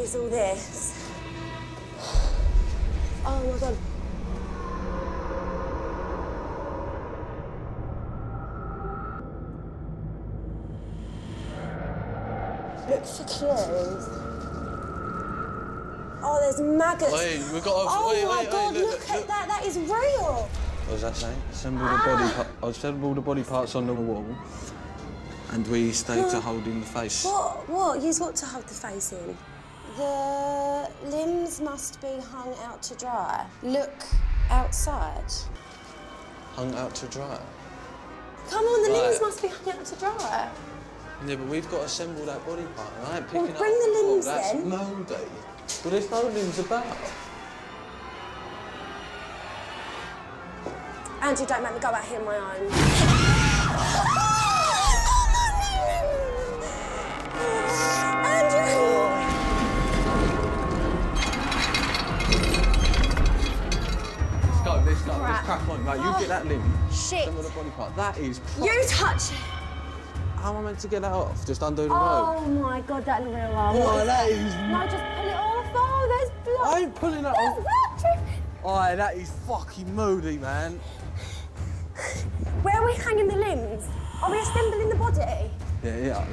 is all this? Oh my God. Look for clues. Oh, there's maggots. Wait, we've got to... Oh wait, my wait, God, wait, look at that. That is real. What was that saying? Assemble the body parts on the wall, and we stay to hold in the face. What? Use what to hold the face in? The limbs must be hung out to dry. Look outside. Hung out to dry? Come on, the limbs must be hung out to dry. Yeah, but we've got to assemble that body part, and I ain't picking up... Bring the limbs that's then. That's mouldy. Well, there's no limbs about. Andrew, don't make me go out here on my own. Andrew! Let's go. Let's crack on. Right, you get that limb. Shit. Assemble the body part. That is... You touch it. How am I meant to get that off? Just undo the rope? Oh my God, that little arm. Oh, that is... No, just pull it off. Oh, there's blood. I ain't pulling that There's off. blood dripping. Oh, that is fucking moody, man. Where are we hanging the limbs? Are we assembling the body? Yeah.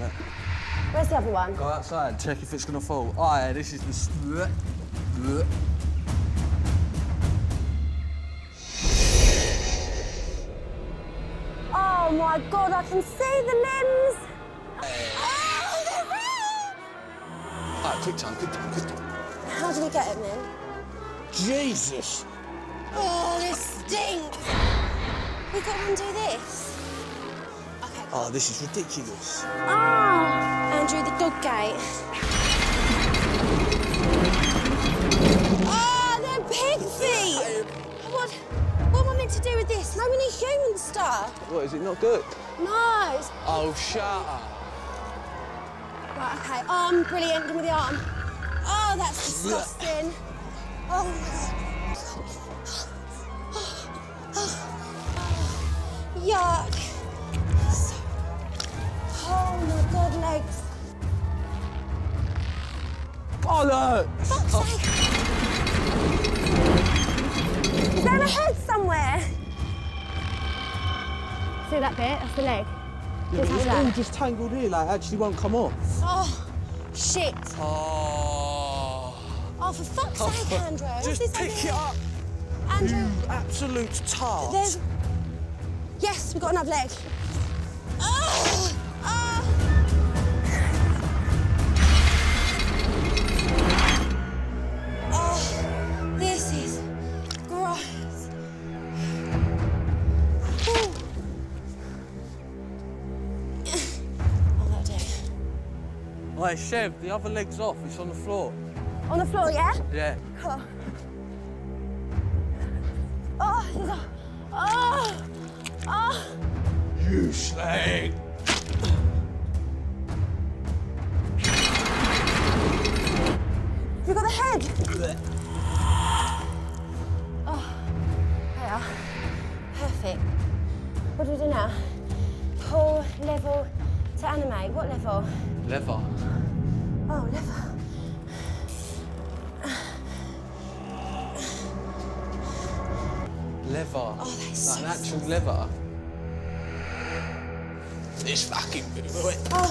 Where's the other one? Go outside, check if it's gonna fall. Oh, this is the... Oh my God, I can see the limbs. Alright, quick time. How do we get him then? Jesus! Oh, this stinks. We've got to undo this. Okay. Oh, this is ridiculous. Ah, Andrew, the dog gate. Ah, they're pig feet. What am I meant to do with this? No, we need human stuff. What, is it not good? No. It's... Oh, shut up. Right, okay. Arm, brilliant. Give me the arm. Oh, that's disgusting. Oh, my God. Yuck. Oh, my God, legs. Bollocks! Fuck's sake. Is there a head somewhere? See that bit? That's the leg. Yeah, but it's all just tangled here, like, actually won't come off. Oh, shit. Oh. Oh, for fuck's sake, Andrew. Just pick it up. Andrew. You absolute tart. There's... Yes, we've got another leg. Oh! Oh! Oh, this is gross. Ooh. Oh, that'll do. Wait, Chev, the other leg's off. It's on the floor. On the floor, yeah? Yeah. Oh. Oh, there's a... Oh! Oh! You slag! You got the head? Oh, there. Perfect. What do we do now? Pull level to animate. What level? Lever. Oh, lever. Lever. Oh, that's so like an actual lever. This fucking bit of it. Oh.